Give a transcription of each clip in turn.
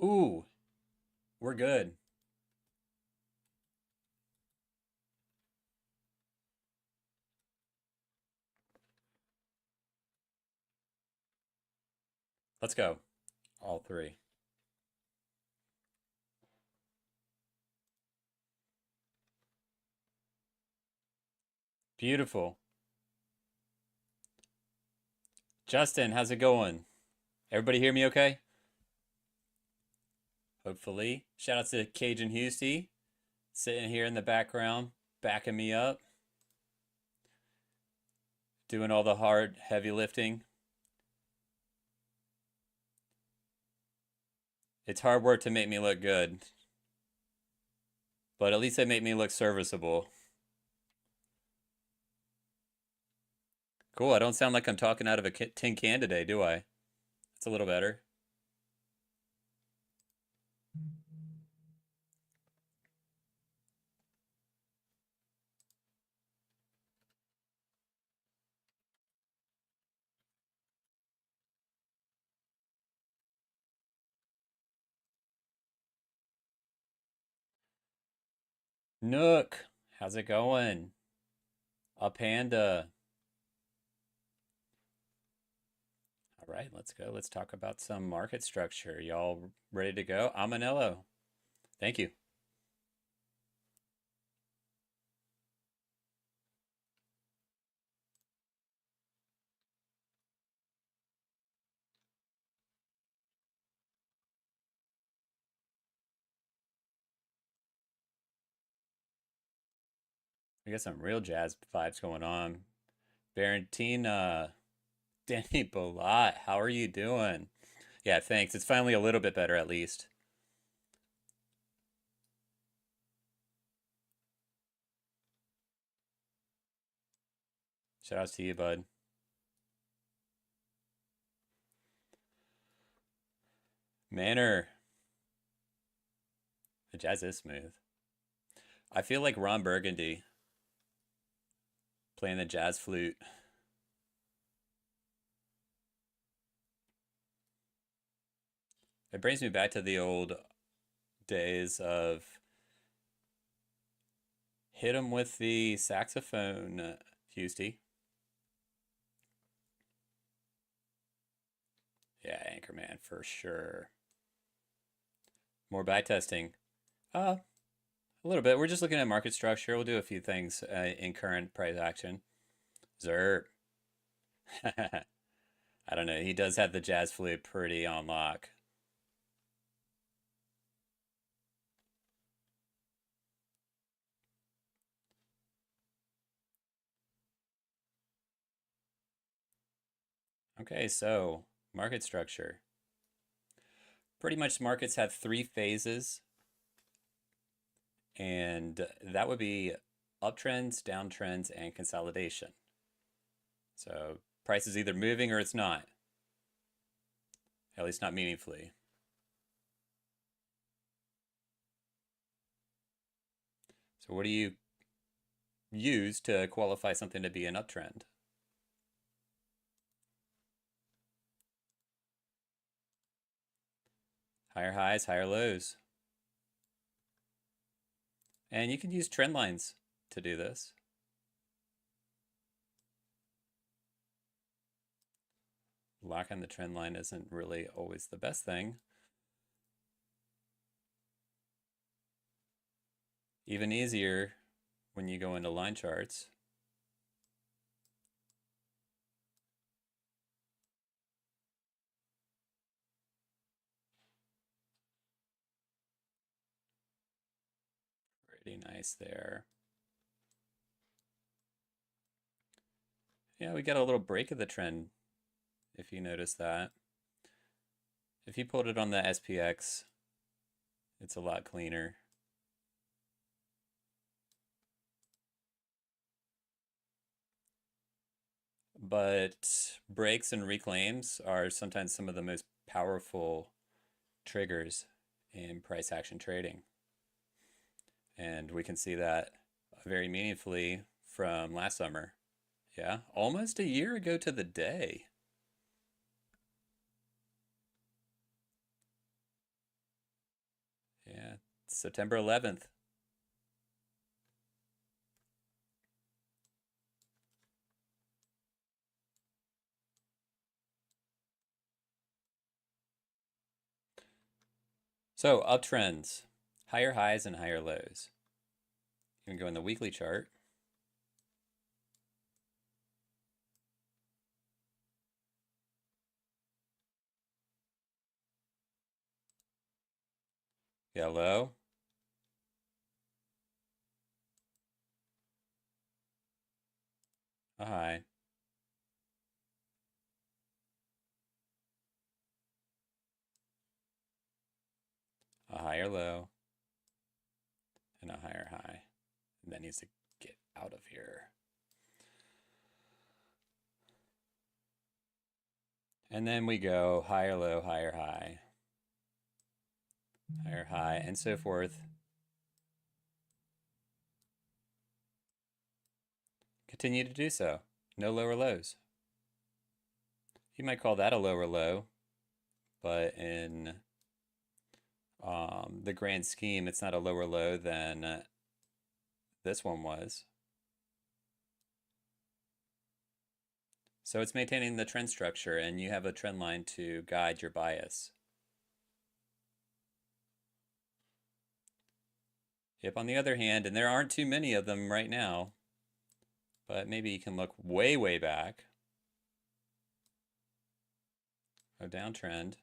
Ooh, we're good. Let's go. All three. Beautiful. Justin, how's it going? Everybody hear me okay? Hopefully. Shout out to Cajun Husty, sitting here in the background, backing me up, doing all the hard, heavy lifting. It's hard work to make me look good, but at least they make me look serviceable. Cool, I don't sound like I'm talking out of a tin can today, do I? It's a little better. Nook, how's it going? A panda. All right, let's go. Let's talk about some market structure. Y'all ready to go? Amanello. Thank you. We got some real jazz vibes going on. Valentina, Danny Bolat, how are you doing? Yeah, thanks. It's finally a little bit better at least. Shout outs to you, bud. Manor. The jazz is smooth. I feel like Ron Burgundy playing the jazz flute. It brings me back to the old days of hit him with the saxophone, Fusty. Yeah, Anchorman for sure. More back testing. A little bit. We're just looking at market structure. We'll do a few things in current price action. Zerp. I don't know. He does have the jazz flute pretty on lock. Okay, so market structure. Pretty much markets have three phases, and that would be uptrends, downtrends, and consolidation. So price is either moving or it's not, at least not meaningfully. So what do you use to qualify something to be an uptrend? Higher highs, higher lows. And you can use trend lines to do this. Locking the trend line isn't really always the best thing. Even easier when you go into line charts. Pretty nice there. Yeah, we got a little break of the trend, if you notice that. If you pulled it on the SPX, it's a lot cleaner. But breaks and reclaims are sometimes some of the most powerful triggers in price action trading. And we can see that very meaningfully from last summer. Yeah, almost a year ago to the day. September 11th. So uptrends, higher highs and higher lows. You can go in the weekly chart. Yeah, low. A high. A higher low. And a higher high. And that needs to get out of here. And then we go higher low, higher high. Higher high, and so forth. Continue to do so. No lower lows. You might call that a lower low, but in the grand scheme, it's not a lower low than this one was. So it's maintaining the trend structure, and you have a trend line to guide your bias. If on the other hand, and there aren't too many of them right now, but maybe you can look way, way back. A downtrend.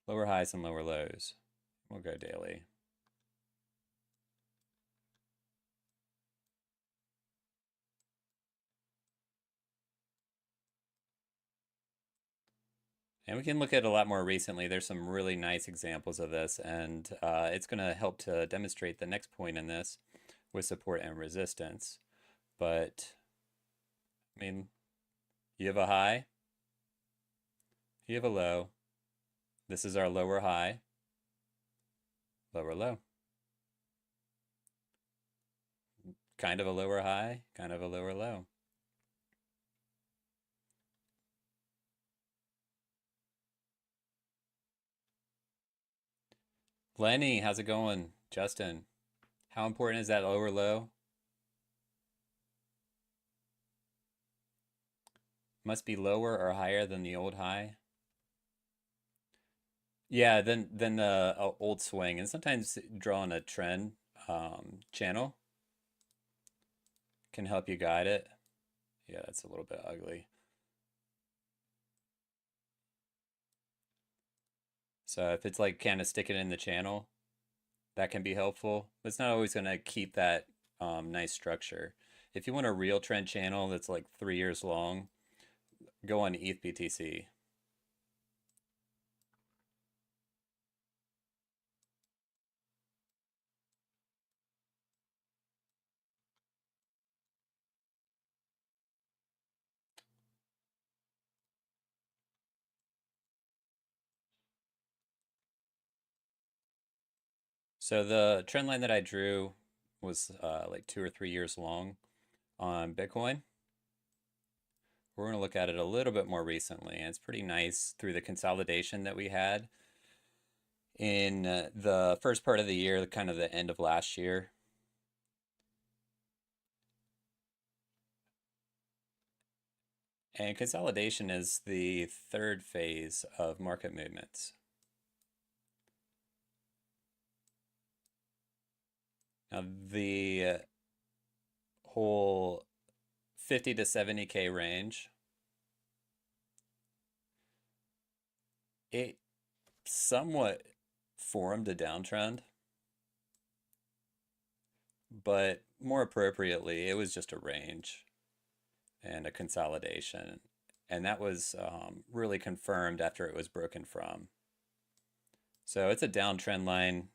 Lower highs and lower lows. We'll go daily. And we can look at a lot more recently. There's some really nice examples of this, and it's going to help to demonstrate the next point in this with support and resistance. But, I mean, you have a high, you have a low. This is our lower high, lower low. Kind of a lower high, kind of a lower low. Lenny, how's it going? Justin, how important is that lower low? Must be lower or higher than the old high. Yeah, than the old swing, and sometimes drawing a trend channel can help you guide it. Yeah, that's a little bit ugly. So if it's like kind of sticking in the channel, that can be helpful. But it's not always going to keep that nice structure. If you want a real trend channel that's like 3 years long, go on ETH BTC. So the trend line that I drew was like 2 or 3 years long on Bitcoin. We're going to look at it a little bit more recently, and it's pretty nice through the consolidation that we had in the first part of the year, kind of the end of last year. And consolidation is the third phase of market movements. Now, the whole 50 to 70K range, it somewhat formed a downtrend, but more appropriately, it was just a range and a consolidation. And that was really confirmed after it was broken from. So it's a downtrend line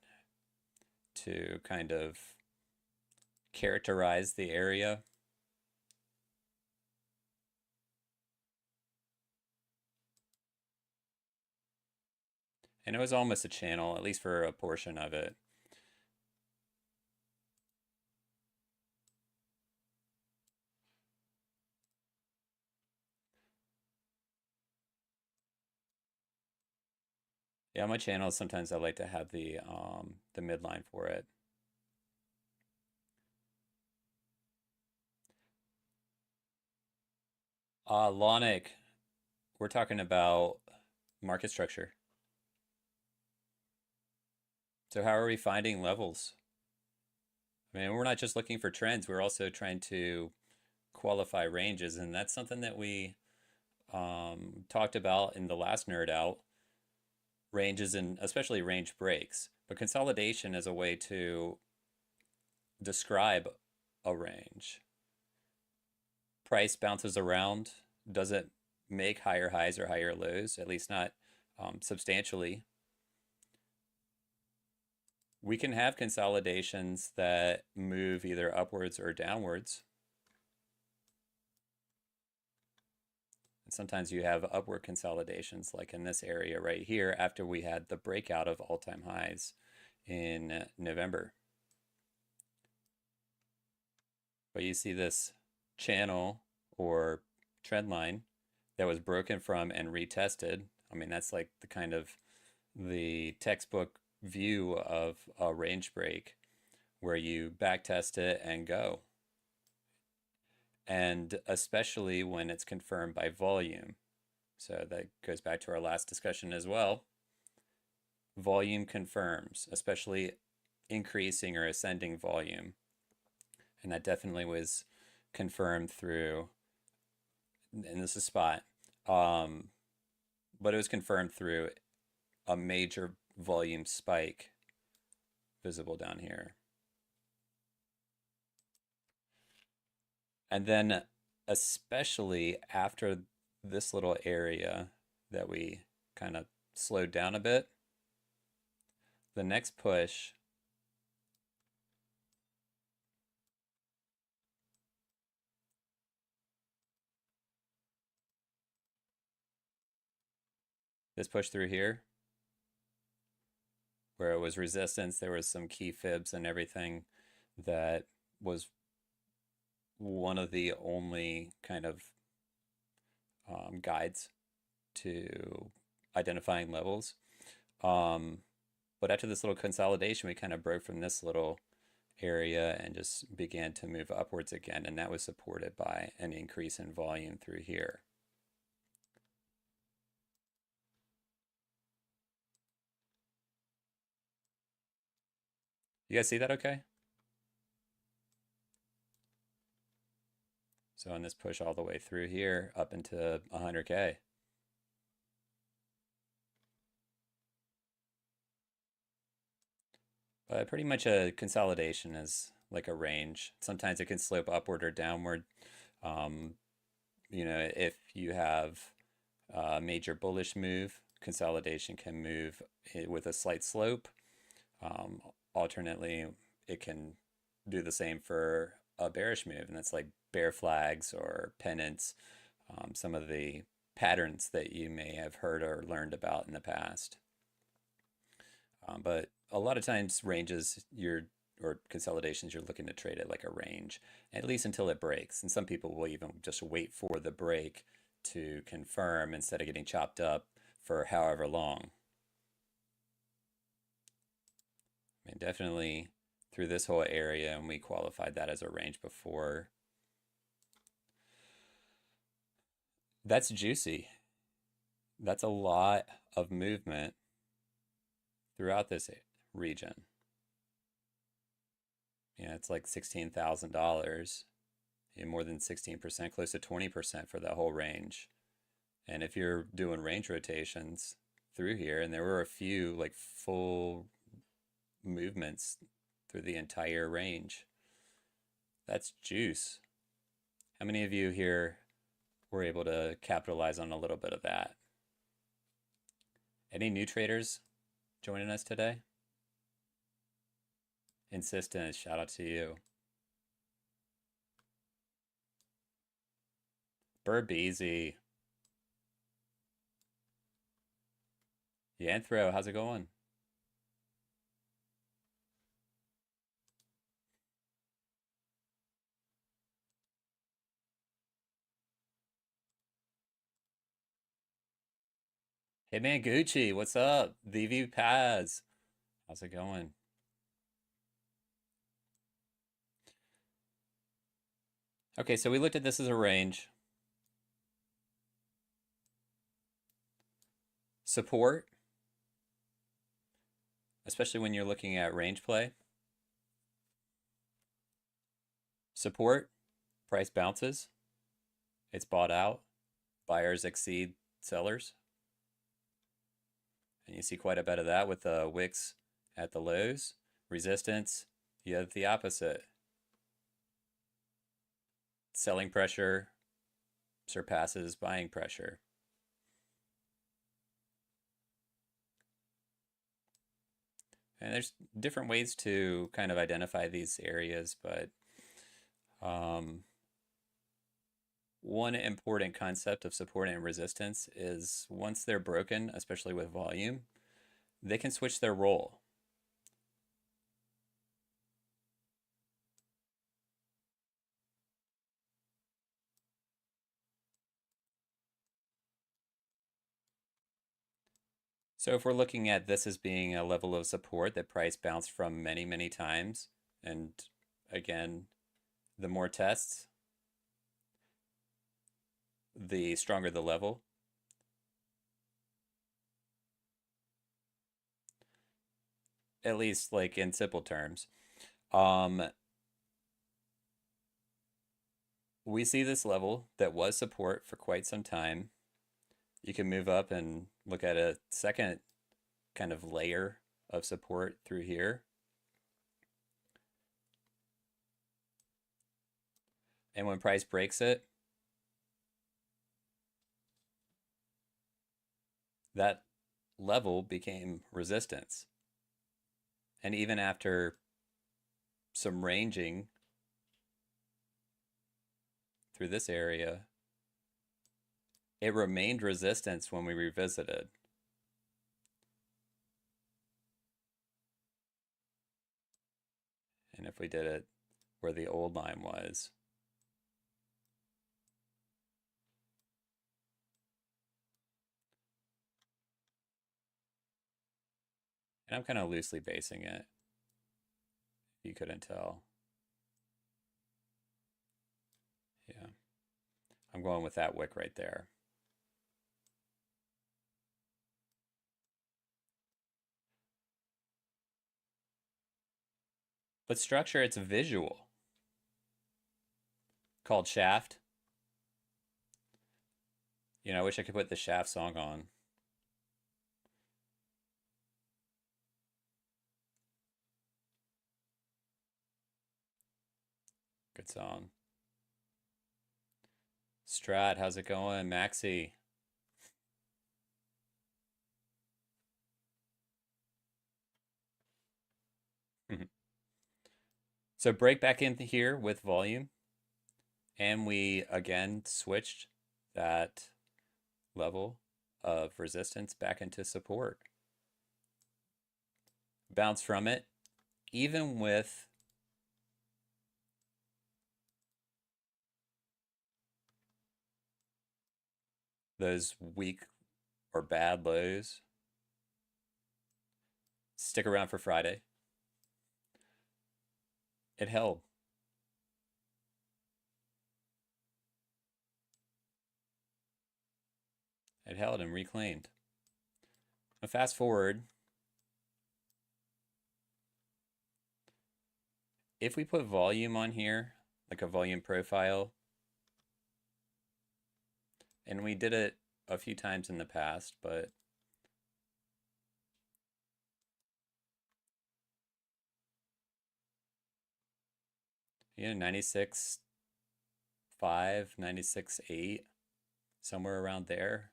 to kind of characterize the area. And it was almost a channel, at least for a portion of it. Yeah, on my channel, sometimes I like to have the midline for it. Lonic, we're talking about market structure. So how are we finding levels? I mean, we're not just looking for trends, we're also trying to qualify ranges, and that's something that we talked about in the last Nerdout, ranges and especially range breaks. But consolidation is a way to describe a range. Price bounces around, doesn't make higher highs or higher lows, at least not substantially. We can have consolidations that move either upwards or downwards. And sometimes you have upward consolidations, like in this area right here, after we had the breakout of all-time highs in November. But you see this channel or trend line that was broken from and retested. I mean, that's like the kind of the textbook view of a range break where you backtest it and go. And especially when it's confirmed by volume. So that goes back to our last discussion as well. Volume confirms, especially increasing or ascending volume. And that definitely was confirmed through, and this is spot, but it was confirmed through a major volume spike visible down here. And then especially after this little area that we kind of slowed down a bit, the next push this push through here where it was resistance, there was some key fibs and everything that was one of the only kind of guides to identifying levels. But after this little consolidation, we kind of broke from this little area and just began to move upwards again, and that was supported by an increase in volume through here. You guys see that okay? So on this push all the way through here up into 100K. But pretty much a consolidation is like a range. Sometimes it can slope upward or downward. You know, if you have a major bullish move, consolidation can move with a slight slope. Alternately, it can do the same for a bearish move, and that's like bear flags or pennants, some of the patterns that you may have heard or learned about in the past. But a lot of times ranges or consolidations, you're looking to trade it like a range, at least until it breaks. And some people will even just wait for the break to confirm instead of getting chopped up for however long. I mean, definitely through this whole area, and we qualified that as a range before. That's juicy. That's a lot of movement throughout this region. You know, it's like $16,000, more than 16%, close to 20% for that whole range. And if you're doing range rotations through here, and there were a few like full movements through the entire range, that's juice. How many of you here were able to capitalize on a little bit of that? Any new traders joining us today? Insistence, shout out to you. Burbeezy. Yanthro, how's it going? Hey man, Gucci, what's up? VV Paz, how's it going? Okay, so we looked at this as a range. Support, especially when you're looking at range play. Support, price bounces, it's bought out, buyers exceed sellers. And you see quite a bit of that with the wicks at the lows. Resistance, you have the opposite. Selling pressure surpasses buying pressure. And there's different ways to kind of identify these areas, but one important concept of support and resistance is once they're broken, especially with volume, they can switch their role. So if we're looking at this as being a level of support that price bounced from many, many times, and again, the more tests, the stronger the level. At least like in simple terms. Um, we see this level that was support for quite some time. You can move up and look at a second kind of layer of support through here. And when price breaks it, that level became resistance. And even after some ranging through this area, it remained resistance when we revisited. And if we did it where the old line was, and I'm kind of loosely basing it, if you couldn't tell. Yeah, I'm going with that wick right there. But structure, it's visual. Called Shaft. You know, I wish I could put the Shaft song on. Good song. Strat, how's it going? Maxi. So break back in here with volume. And we again switched that level of resistance back into support. Bounce from it, even with those weak or bad lows. Stick around for Friday. It held. It held and reclaimed. Now fast forward. If we put volume on here, like a volume profile, and we did it a few times in the past, but you know, 96.5, 96.8, somewhere around there.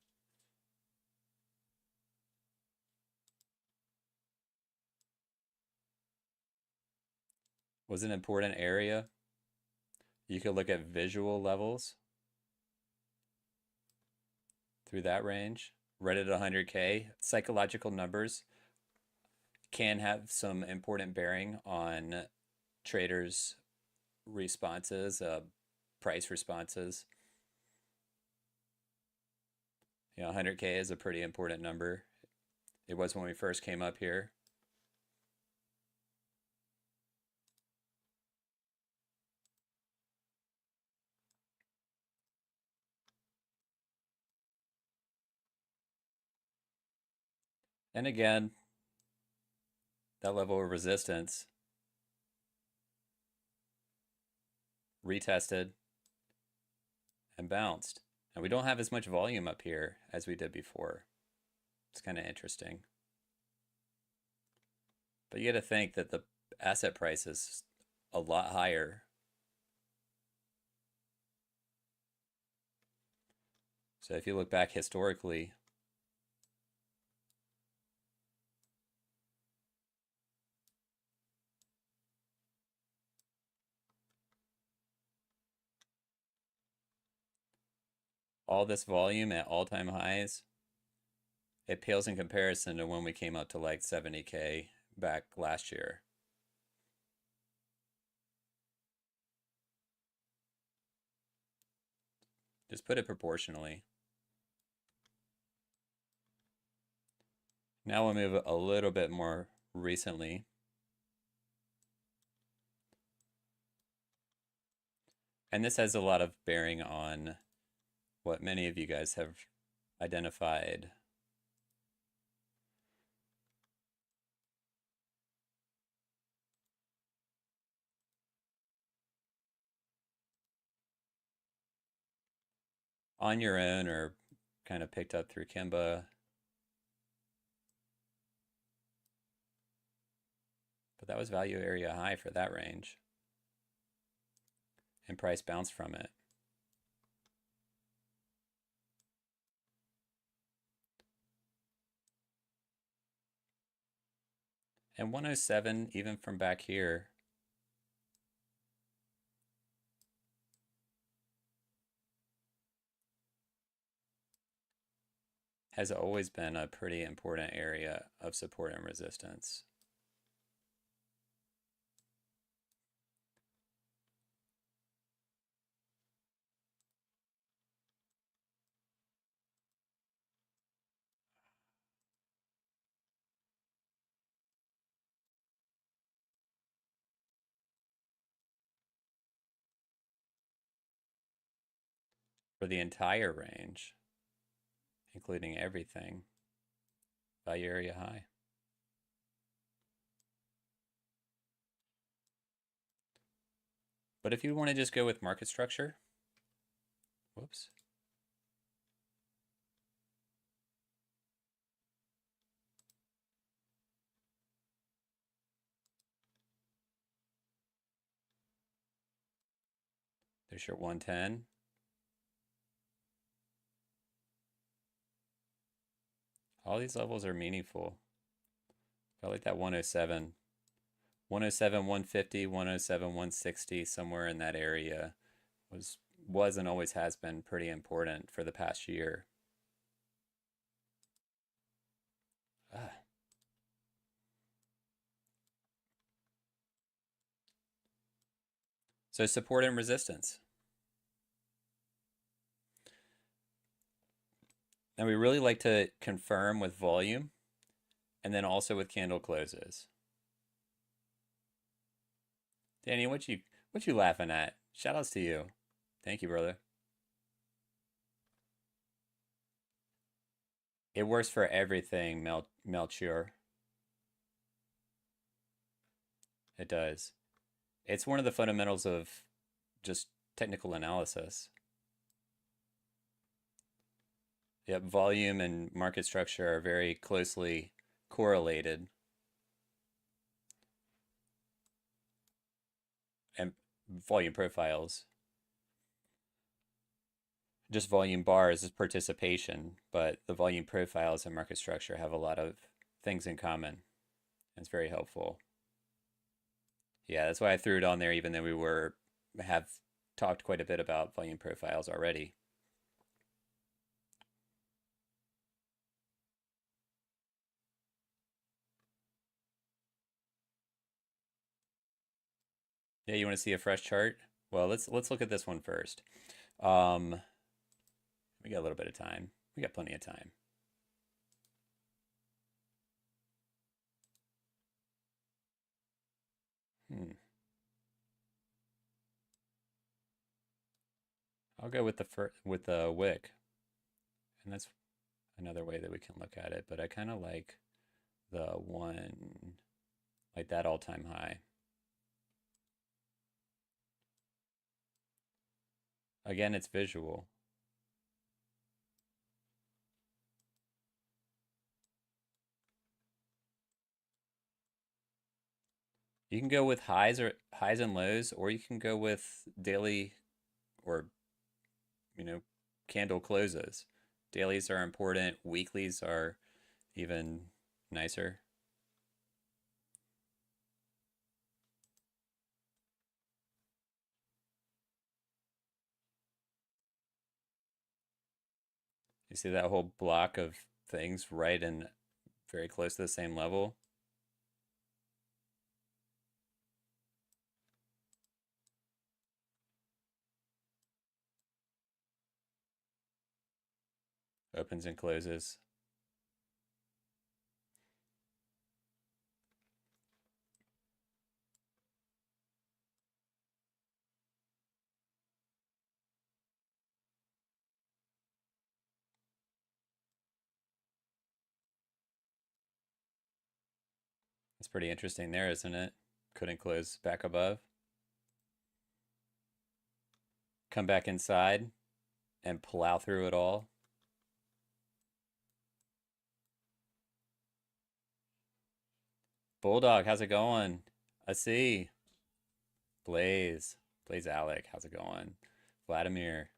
Was an important area. You could look at visual levels through that range. Right at 100K. Psychological numbers can have some important bearing on traders' responses, price responses. You know, 100K is a pretty important number. It was when we first came up here. And again, that level of resistance retested and bounced. And we don't have as much volume up here as we did before. It's kind of interesting. But you got to think that the asset price is a lot higher. So if you look back historically, all this volume at all-time highs, it pales in comparison to when we came up to like 70K back last year. Just put it proportionally. Now we'll move a little bit more recently. And this has a lot of bearing on what many of you guys have identified. On your own or kind of picked up through KIMBA. But that was value area high for that range. And price bounced from it. And 107, even from back here, has always been a pretty important area of support and resistance. For the entire range, including everything, value area high. But if you want to just go with market structure, whoops. There's your 110. All these levels are meaningful. I like that 107. 107, 150, 107, 160, somewhere in that area was and always has been pretty important for the past year. So support and resistance. And we really like to confirm with volume and then also with candle closes. Danny, what you laughing at? Shout outs to you. Thank you, brother. It works for everything, Melchior. It does. It's one of the fundamentals of just technical analysis. Yep, volume and market structure are very closely correlated. And volume profiles. Just volume bars is participation, but the volume profiles and market structure have a lot of things in common. It's very helpful. Yeah, that's why I threw it on there, even though we have talked quite a bit about volume profiles already. Yeah, you want to see a fresh chart? Well, let's look at this one first. We got a little bit of time. We got plenty of time. I'll go with the wick, and that's another way that we can look at it. But I kind of like the one, like that all-time high. Again, it's visual. You can go with highs and lows, or you can go with daily or candle closes. Dailies are important. Weeklies are even nicer. You see that whole block of things right and very close to the same level? Opens and closes. It's pretty interesting there, isn't it? Couldn't close back above. Come back inside and plow through it all. Bulldog, how's it going? I see. Blaze Alec, how's it going? Vladimir.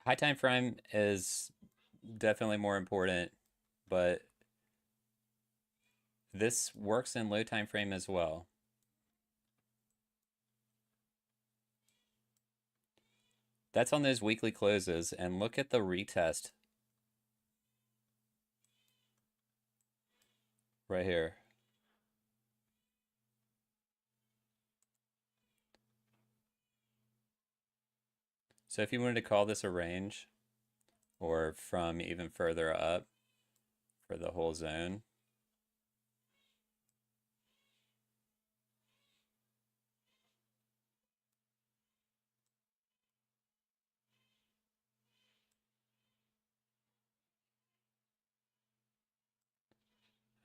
High time frame is definitely more important, but this works in low time frame as well. That's on those weekly closes, and look at the retest right here. So if you wanted to call this a range, or from even further up for the whole zone,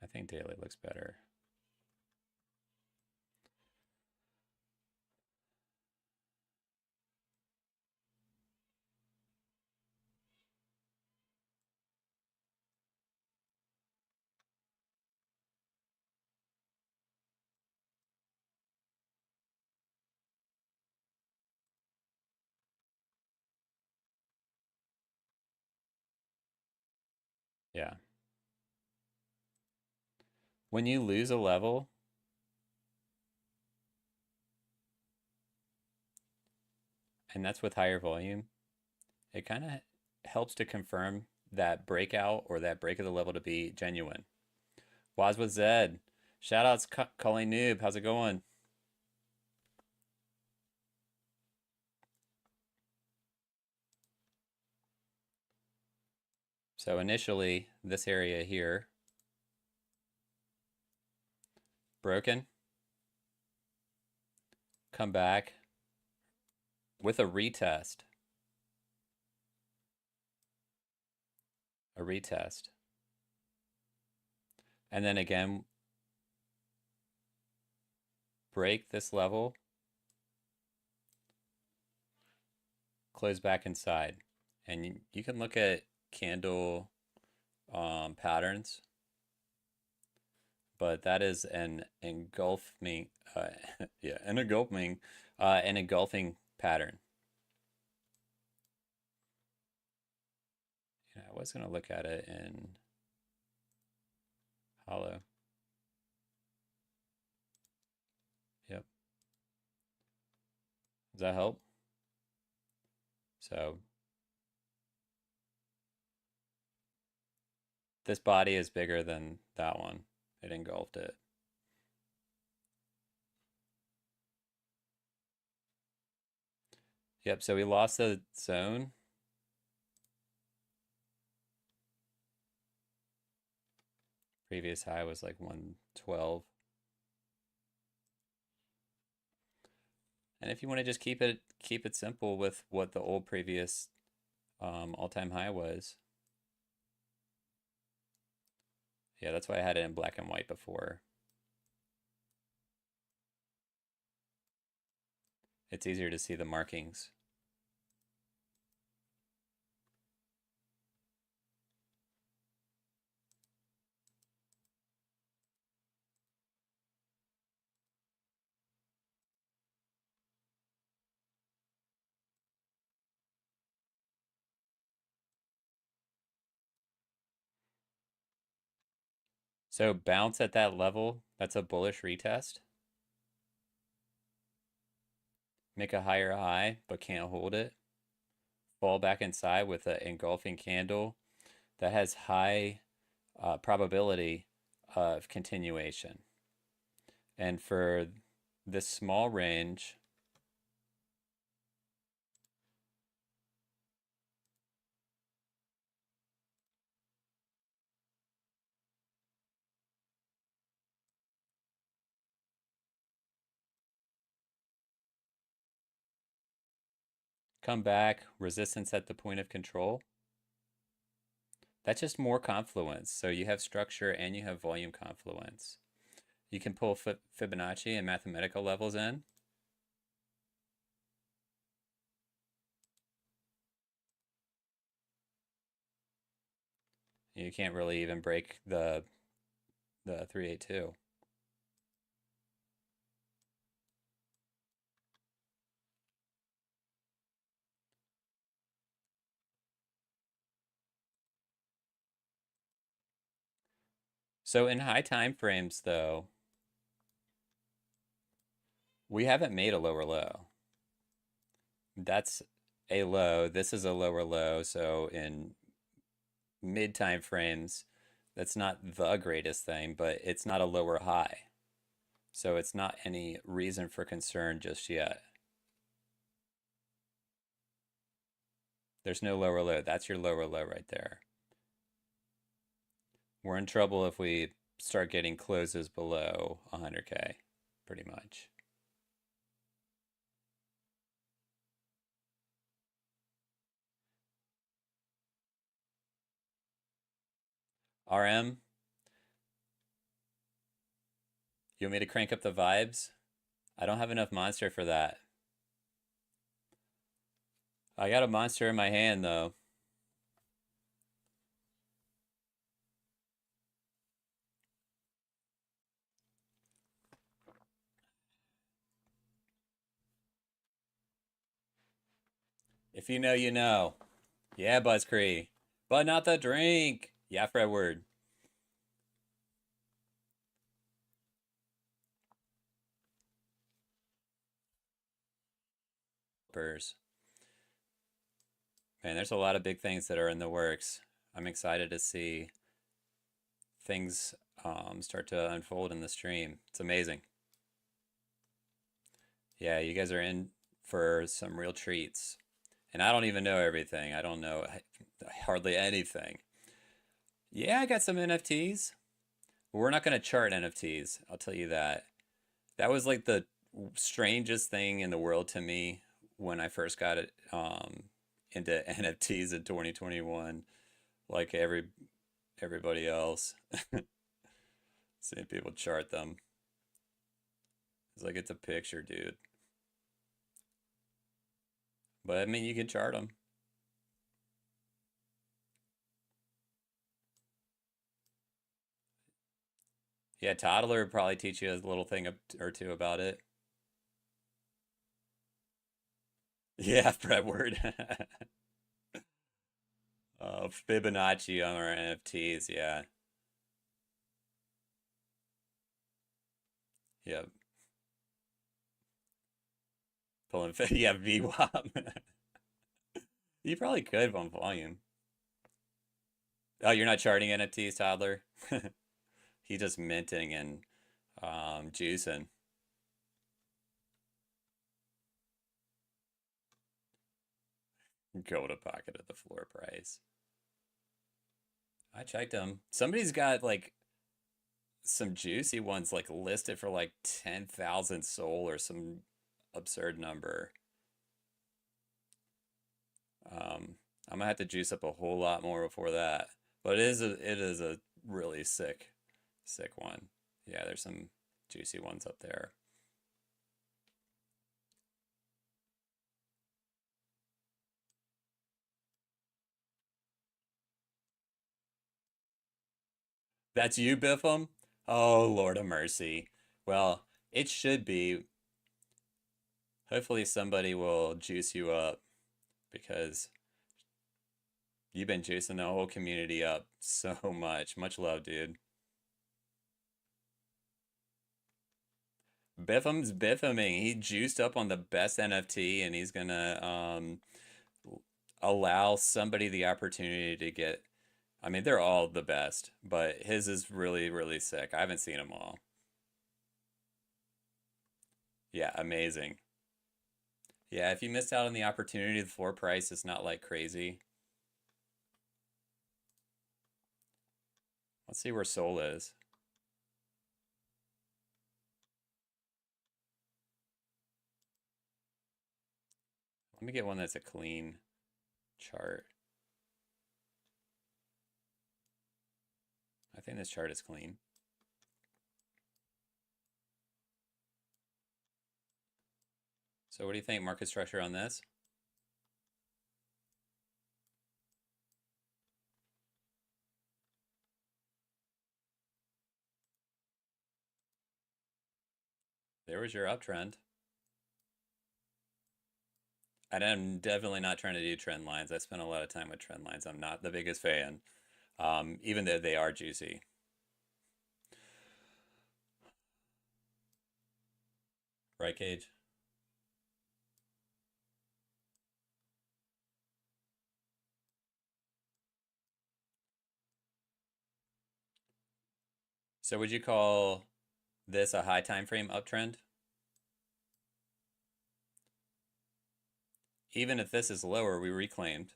I think daily looks better. Yeah. When you lose a level, and that's with higher volume, it kind of helps to confirm that breakout or that break of the level to be genuine. Waz with Zed. Shoutouts, Calling Noob. How's it going? So initially, this area here, broken. Come back with a retest. A retest. And then again, break this level, close back inside. And you can look at candle patterns, but that is an engulfing, yeah, an engulfing pattern. Yeah, I was gonna look at it in hollow. Yep. Does that help? So this body is bigger than that one. It engulfed it. Yep, so we lost the zone. Previous high was like 112. And if you want to just keep it simple with what the old previous all-time high was. Yeah, that's why I had it in black and white before. It's easier to see the markings. So bounce at that level, that's a bullish retest. Make a higher high, but can't hold it. Fall back inside with an engulfing candle that has high probability of continuation. And for this small range, come back, resistance at the point of control. That's just more confluence. So you have structure and you have volume confluence. You can pull Fibonacci and mathematical levels in. You can't really even break the 382. So in high time frames, though, we haven't made a lower low. That's a low. This is a lower low. So in mid time frames, that's not the greatest thing, but it's not a lower high. So it's not any reason for concern just yet. There's no lower low. That's your lower low right there. We're in trouble if we start getting closes below 100K, pretty much. RM, you want me to crank up the vibes? I don't have enough monster for that. I got a monster in my hand, though. If you know, you know. Yeah, Buzzcree. But not the drink. Yeah, Fredward. Man, there's a lot of big things that are in the works. I'm excited to see things start to unfold in the stream. It's amazing. Yeah, you guys are in for some real treats. And I don't even know everything. I don't know hardly anything. Yeah, I got some NFTs. We're not going to chart NFTs, I'll tell you that. That was like the strangest thing in the world to me when I first got it into NFTs in 2021. Like everybody else. Seeing people chart them. It's like it's a picture, dude. But I mean, you can chart them. Yeah, Toddler would probably teach you a little thing or two about it. Yeah, Fredward. Fibonacci on our NFTs, yeah. Yep. Pulling fit. Yeah, VWAP. You probably could on volume. Oh, you're not charting NFTs, Toddler? He's just minting and juicing. Go to pocket at the floor price. I checked them. Somebody's got like some juicy ones like listed for like 10,000 SOL or some absurd number. I'm gonna have to juice up a whole lot more before that. But it is a really sick one. Yeah, there's some juicy ones up there. That's you, Biffum? Oh, Lord of mercy. Well, it should be. Hopefully somebody will juice you up because you've been juicing the whole community up so much. Much love, dude. Biffum's biffuming. He juiced up on the best NFT and he's gonna allow somebody the opportunity to get. I mean, they're all the best, but his is really, really sick. I haven't seen them all. Yeah, amazing. Yeah, if you missed out on the opportunity, the floor price is not like crazy. Let's see where Sol is. Let me get one that's a clean chart. I think this chart is clean. So what do you think market structure on this? There was your uptrend. And I'm definitely not trying to do trend lines. I spent a lot of time with trend lines. I'm not the biggest fan, even though they are juicy. Right, Cage? So would you call this a high time frame uptrend? Even if this is lower, we reclaimed.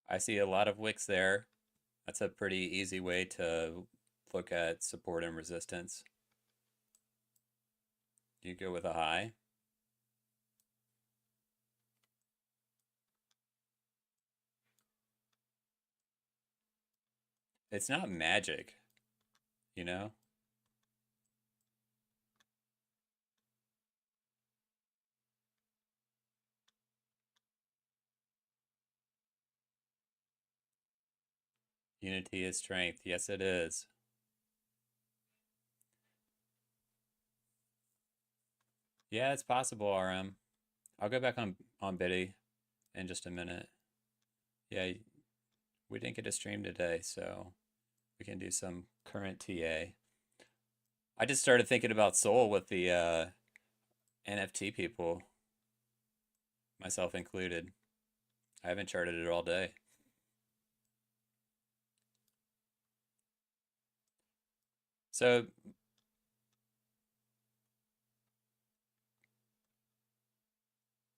I see a lot of wicks there. That's a pretty easy way to look at support and resistance. You go with a high. It's not magic, you know? Unity is strength. Yes, it is. Yeah, it's possible, RM. I'll go back on Biddy in just a minute. Yeah, we didn't get a stream today, so we can do some current TA. I just started thinking about Soul with the NFT people, myself included. I haven't charted it all day. So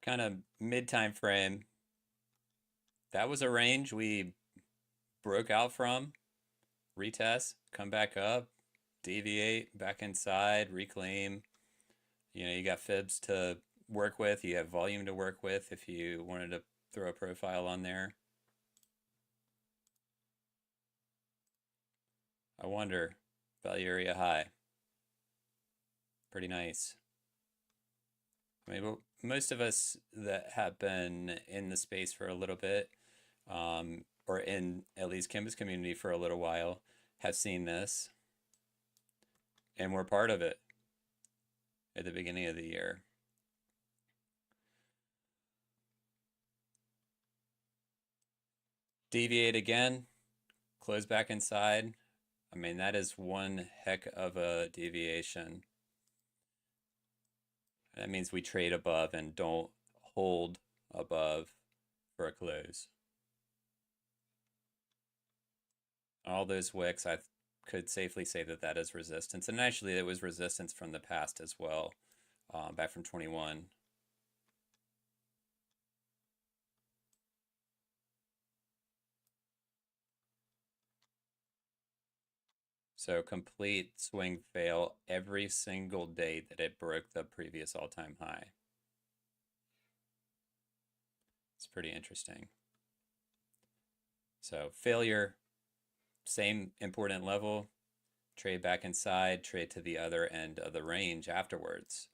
kind of mid time frame, that was a range we broke out from, retest, come back up, deviate, back inside, reclaim. You know, you got fibs to work with, you have volume to work with if you wanted to throw a profile on there. I wonder, value area high. Pretty nice. I mean, most of us that have been in the space for a little bit, or in at least KIMBA's community for a little while, have seen this, and we're part of it at the beginning of the year. Deviate again, close back inside. I mean, that is one heck of a deviation. That means we trade above and don't hold above for a close. All those wicks, I could safely say that that is resistance. And actually, it was resistance from the past as well, back from 21. So complete swing fail every single day that it broke the previous all-time high. It's pretty interesting. So failure, same important level, trade back inside, trade to the other end of the range afterwards.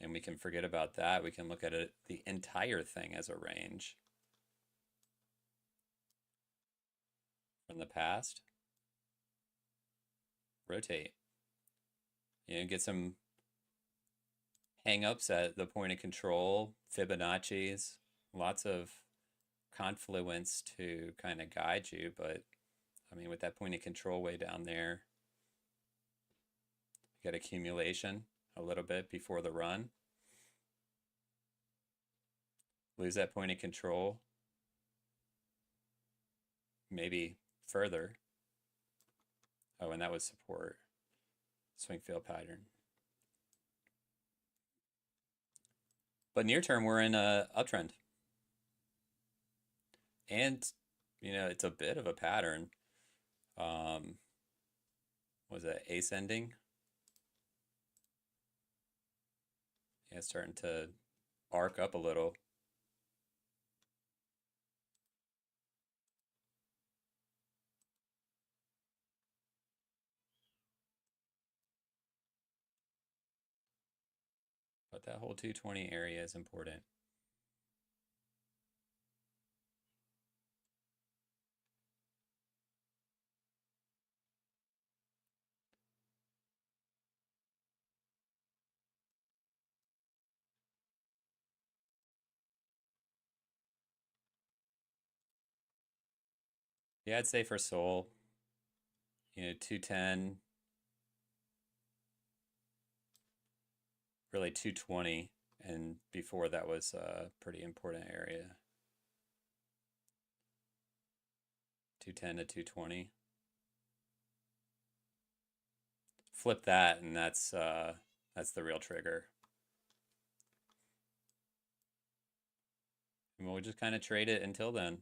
And we can forget about that. We can look at it, the entire thing as a range from the past. Rotate. You know, get some hang-ups at the point of control, Fibonacci's, lots of confluence to kind of guide you, but I mean, with that point of control way down there, you get accumulation a little bit before the run. Lose that point of control, maybe further. Oh, and that was support. Swing fail pattern. But near term, we're in a uptrend. And, you know, it's a bit of a pattern. Was it ascending? Yeah, it's starting to arc up a little. But that whole 220 area is important. Yeah, I'd say for Sol, you know, 210, really 220, and before that was a pretty important area. 210 to 220. Flip that, and that's the real trigger. And we'll just kind of trade it until then.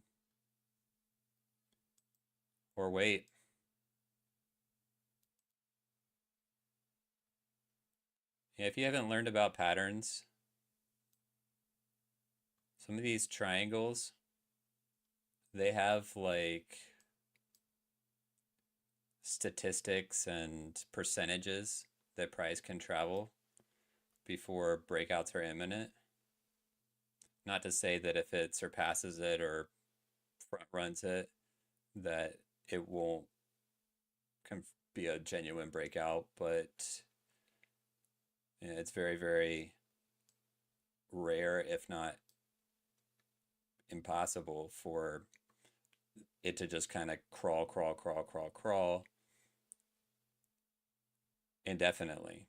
Or wait. Yeah, if you haven't learned about patterns, some of these triangles, they have like statistics and percentages that price can travel before breakouts are imminent. Not to say that if it surpasses it or front runs it, that it won't be a genuine breakout, but you know, it's very, very rare, if not impossible, for it to just kind of crawl indefinitely,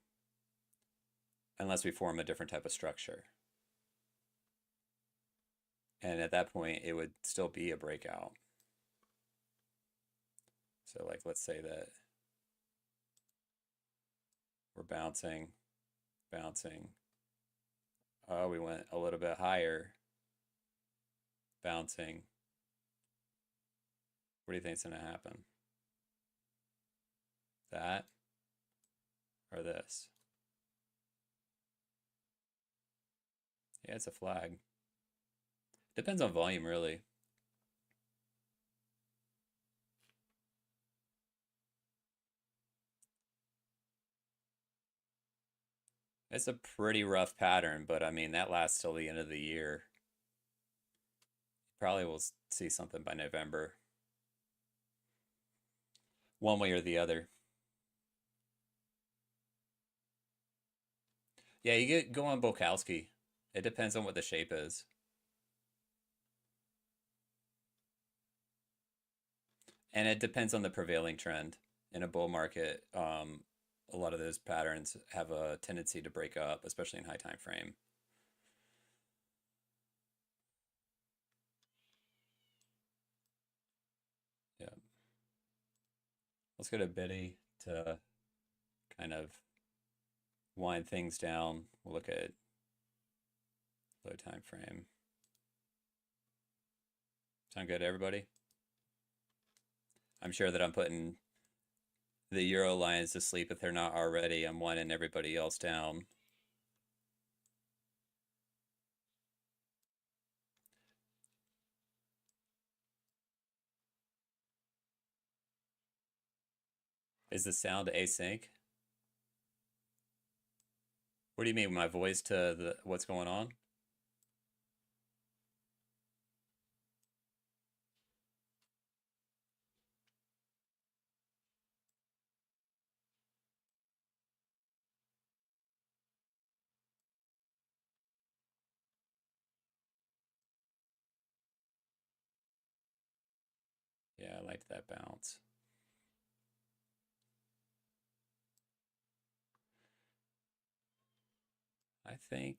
unless we form a different type of structure. And at that point, it would still be a breakout. So like, let's say that we're bouncing. Oh, we went a little bit higher. Bouncing. What do you think is going to happen? That or this? Yeah, it's a flag. Depends on volume, really. It's a pretty rough pattern, but I mean, that lasts till the end of the year. Probably will see something by November. One way or the other. Yeah, you go on Bukowski. It depends on what the shape is. And it depends on the prevailing trend. In a bull market, a lot of those patterns have a tendency to break up, especially in high time frame. Yeah. Let's go to Biddy to kind of wind things down. We'll look at low time frame. Sound good to everybody? I'm sure that I'm putting the Euro lions to sleep if they're not already. I'm winding everybody else down. Is the sound async? What do you mean, my voice to the what's going on? Yeah, I liked that bounce. I think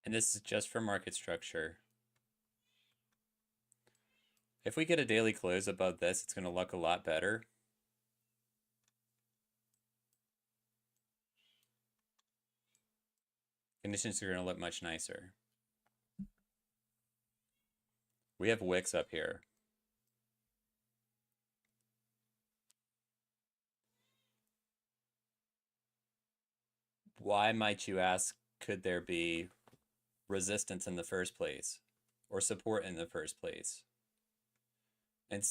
and this is just for market structure. If we get a daily close above this, it's going to look a lot better. Conditions are going to look much nicer. We have wicks up here. Why, might you ask, could there be resistance in the first place or support in the first place? And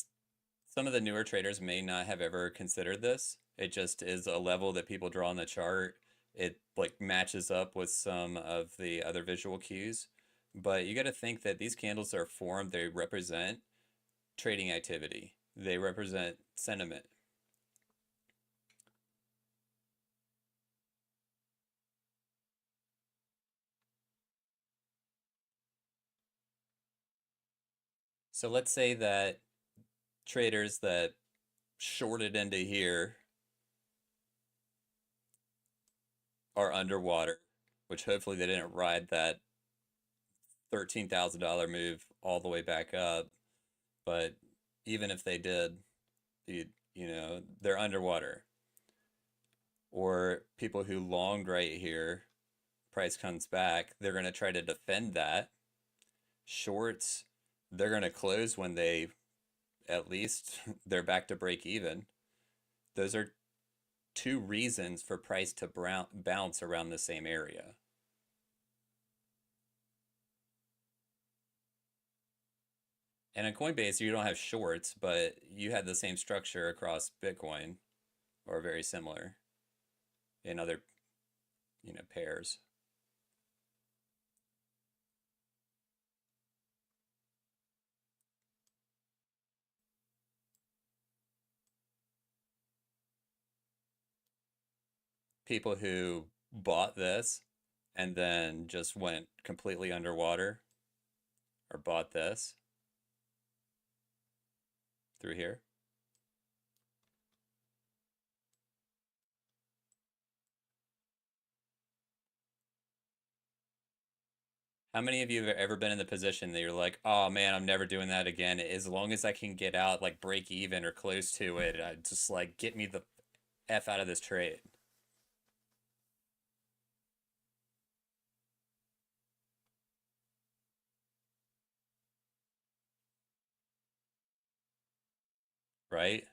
some of the newer traders may not have ever considered this. It just is a level that people draw on the chart. It like matches up with some of the other visual cues. But you got to think that these candles are formed, they represent trading activity. They represent sentiment. So let's say that traders that shorted into here are underwater, which hopefully they didn't ride that $13,000 move all the way back up. But even if they did, you know, they're underwater. Or people who longed right here, price comes back, they're going to try to defend that. Shorts, they're going to close when they at least they're back to break even. Those are two reasons for price to bounce around the same area. And in Coinbase, you don't have shorts, but you had the same structure across Bitcoin, or very similar in other, pairs. People who bought this and then just went completely underwater, or bought this through here. How many of you have ever been in the position that you're like, oh man, I'm never doing that again. As long as I can get out, like break even or close to it, just like get me the F out of this trade. Right?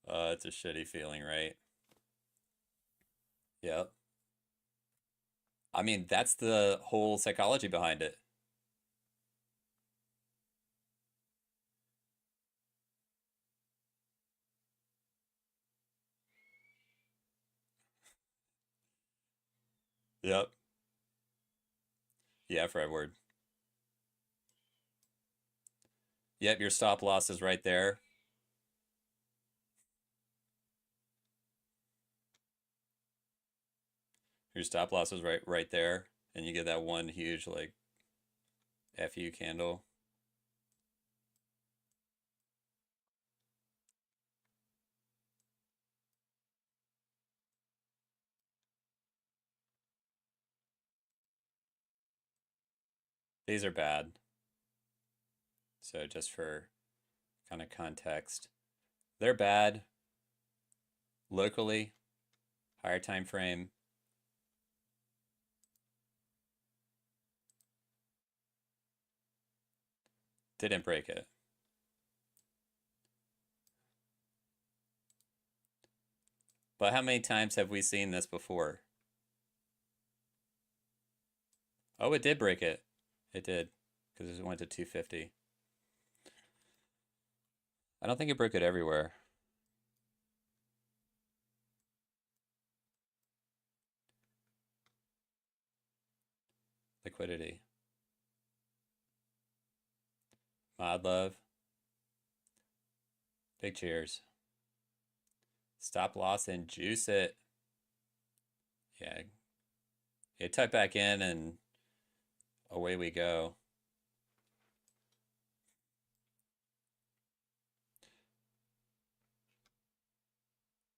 It's a shitty feeling, right? Yep. I mean, that's the whole psychology behind it. Yep. Yeah, Fredward. Yep, your stop loss is right there. Your stop loss is right there, and you get that one huge like FU candle. These are bad. So just for kind of context, they're bad locally, higher time frame. Didn't break it. But how many times have we seen this before? Oh, it did break it. It did, because it went to 250. I don't think it broke it everywhere. Liquidity. Mod love. Big cheers. Stop loss and juice it. Yeah. Yeah, tuck back in and away we go.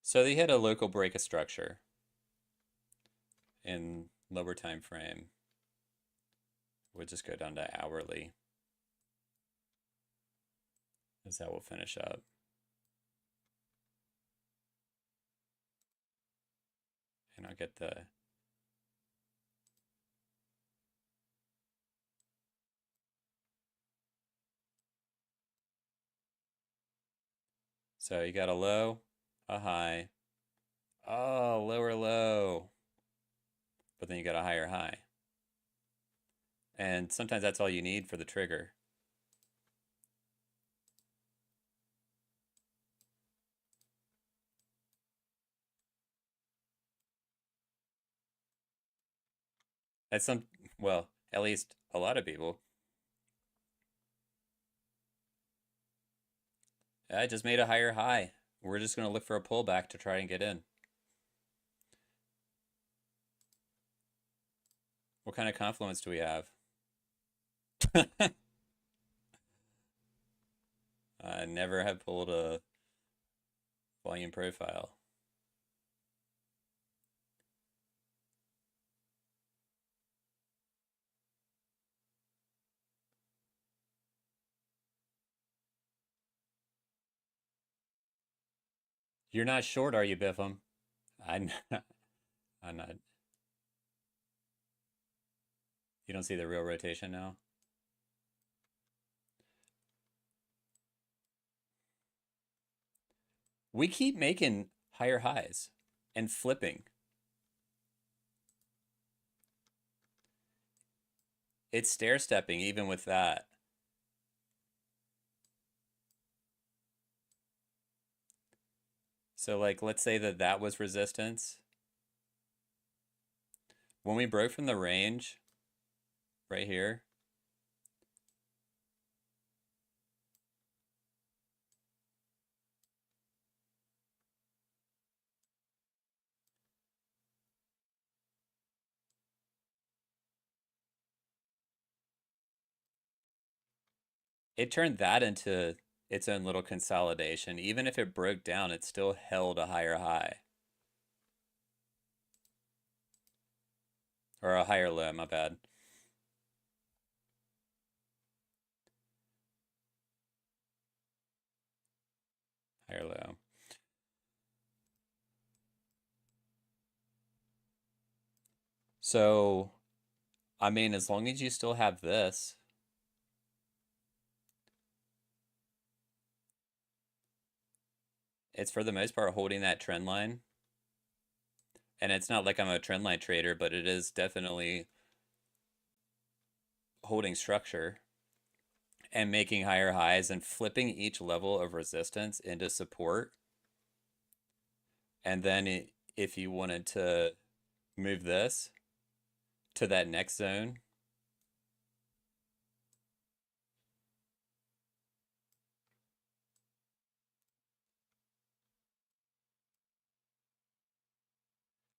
So they hit a local break of structure in lower time frame. We'll just go down to hourly, as that will finish up. And I'll get the so you got a low, a high, oh, lower low, but then you got a higher high. And sometimes that's all you need for the trigger. That's well, at least a lot of people. I just made a higher high. We're just going to look for a pullback to try and get in. What kind of confluence do we have? I never have pulled a volume profile. You're not short, are you, Biffum? I'm not. I'm not. You don't see the real rotation now? We keep making higher highs and flipping. It's stair-stepping even with that. So like, let's say that was resistance. When we broke from the range right here, it turned that into its own little consolidation. Even if it broke down, it still held a higher high. Or a higher low, my bad. Higher low. So, I mean, as long as you still have this, it's for the most part holding that trend line. And it's not like I'm a trend line trader, but it is definitely holding structure and making higher highs and flipping each level of resistance into support. And then if you wanted to move this to that next zone,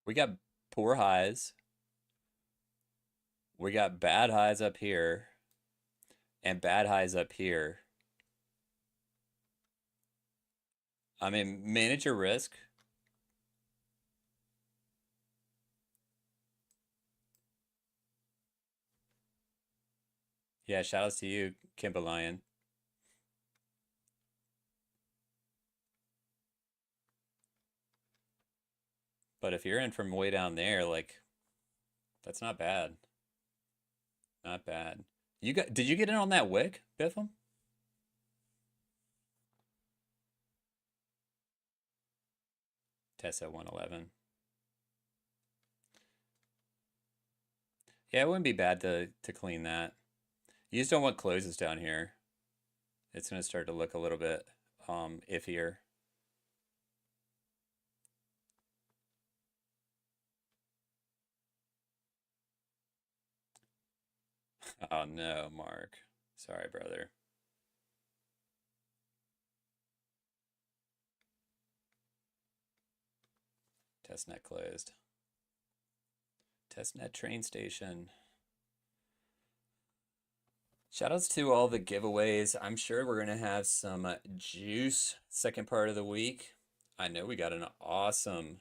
We got poor highs. We got bad highs up here and bad highs up here. I mean, manage your risk. Yeah, shout outs to you, KIMBA Lion. But if you're in from way down there, like, that's not bad. Not bad. Did you get in on that wick, Biffum? Test at 111. Yeah, it wouldn't be bad to clean that. You just don't want closes down here. It's gonna start to look a little bit iffier. Oh no, Mark. Sorry, brother. Testnet closed. Testnet train station. Shoutouts to all the giveaways. I'm sure we're going to have some juice second part of the week. I know we got an awesome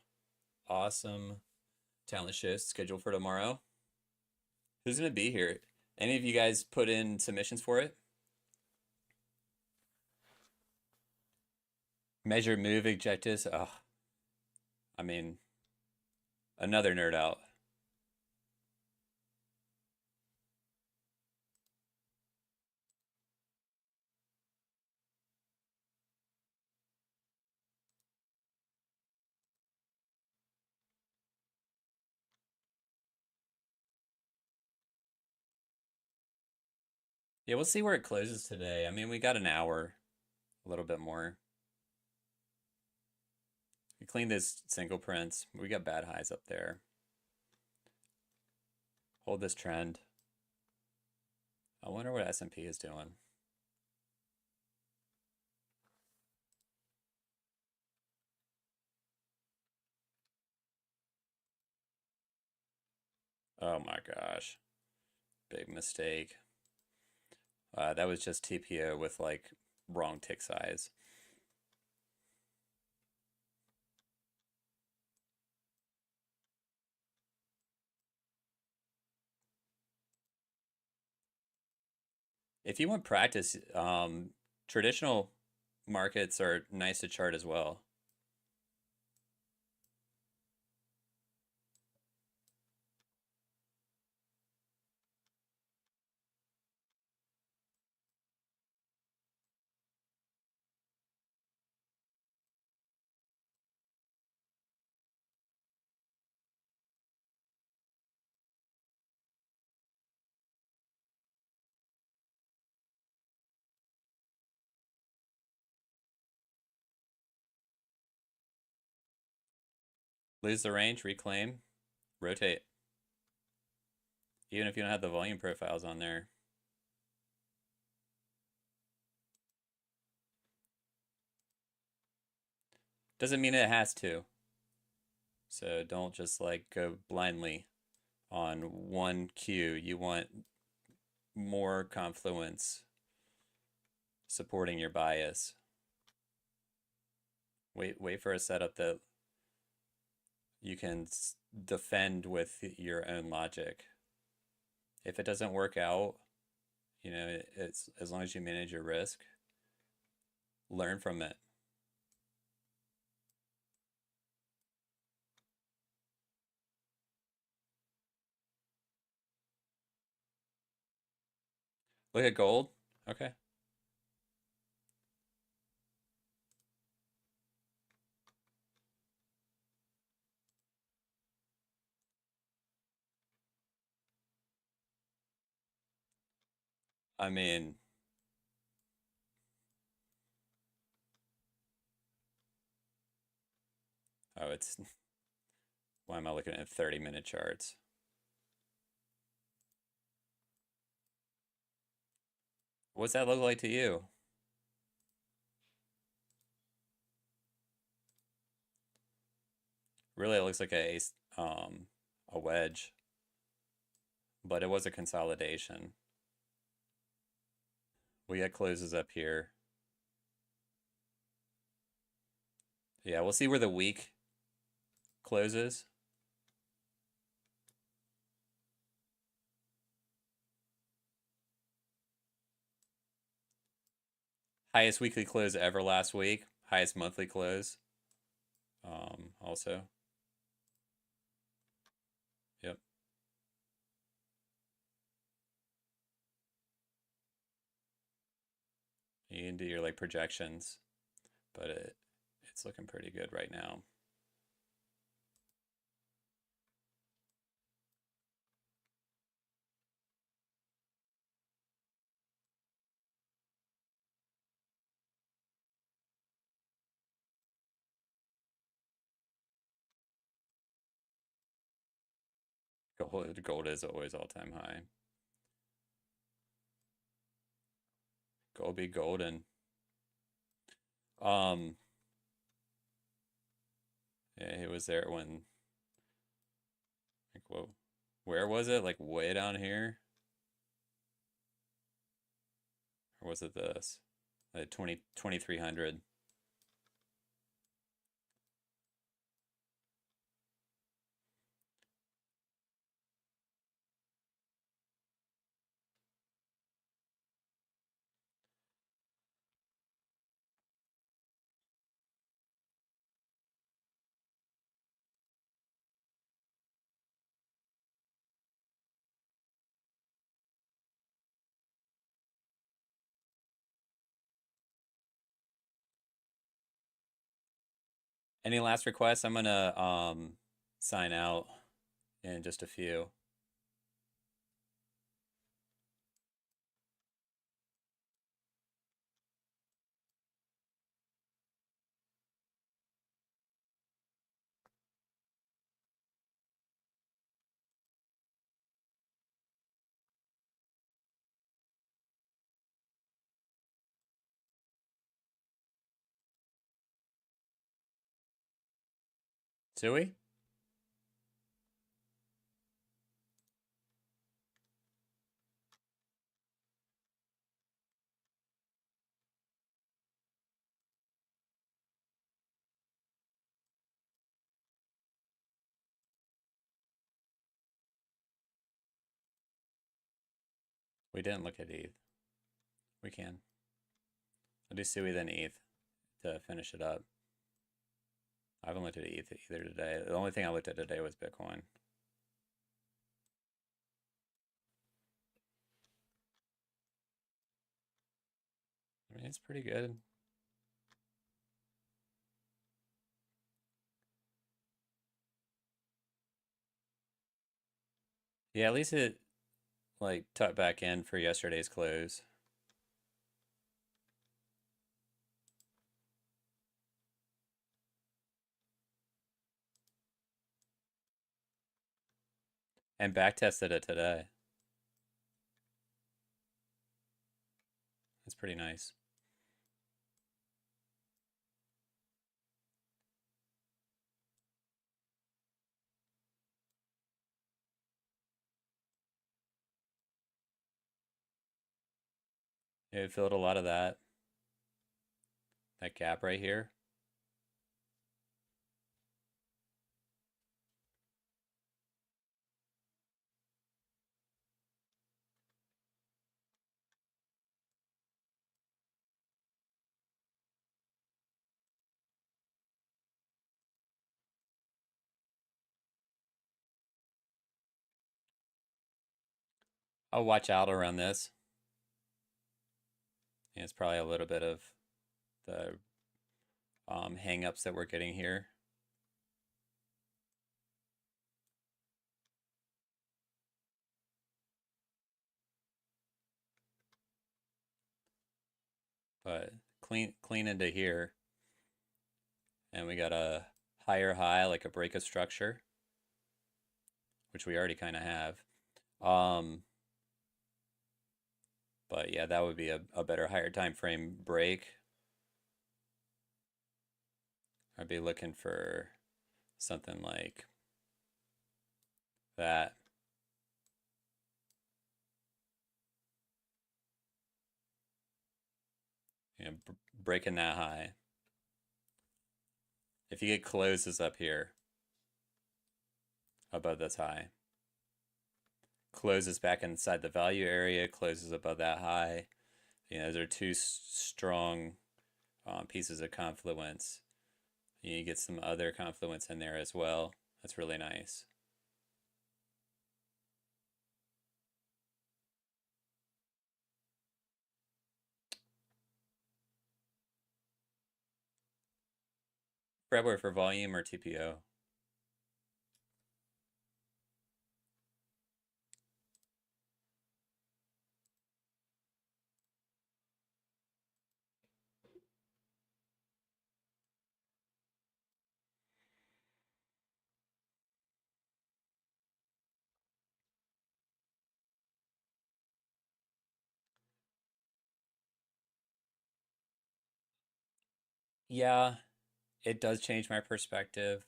talent show scheduled for tomorrow. Who's going to be here? Any of you guys put in submissions for it? Measure move objectives. Oh, I mean, another nerd out. Yeah, we'll see where it closes today. I mean, we got an hour, a little bit more. We cleaned this single prints. We got bad highs up there. Hold this trend. I wonder what S&P is doing. Oh my gosh. Big mistake. That was just TPO with like wrong tick size. If you want practice, traditional markets are nice to chart as well. Lose the range, reclaim, rotate. Even if you don't have the volume profiles on there. Doesn't mean it has to. So don't just like go blindly on one cue. You want more confluence supporting your bias. Wait for a setup that you can defend with your own logic. If it doesn't work out, you know, it's as long as you manage your risk, learn from it. Look at gold. Okay. I mean, oh, it's, why am I looking at 30-minute charts? What's that look like to you? Really, it looks like a a wedge, but it was a consolidation. We got closes up here. Yeah, we'll see where the week closes. Highest weekly close ever last week. Highest monthly close. Also. Yep. You can do your like projections, but it's looking pretty good right now. Gold is always all-time high. Gold be golden. Yeah, he was there when, like, whoa, where was it? Like way down here? Or was it this? Like 2300. Any last requests? I'm gonna sign out in just a few. Do we? We didn't look at ETH. We can. I'll do SUI then ETH to finish it up. I haven't looked at ETH either today. The only thing I looked at today was Bitcoin. I mean, it's pretty good. Yeah, at least it like tucked back in for yesterday's close. And back tested it today. That's pretty nice. It filled a lot of that gap right here. I'll watch out around this. And it's probably a little bit of the hang-ups that we're getting here. But clean into here. And we got a higher high, like a break of structure, which we already kind of have. But yeah, that would be a better higher time frame break. I'd be looking for something like that. You know, breaking that high. If you get closes up here above this high, closes back inside the value area, closes above that high. You know, those are two strong pieces of Confluence. You get some other Confluence in there as well. That's really nice. Fretware for volume or TPO? Yeah, it does change my perspective.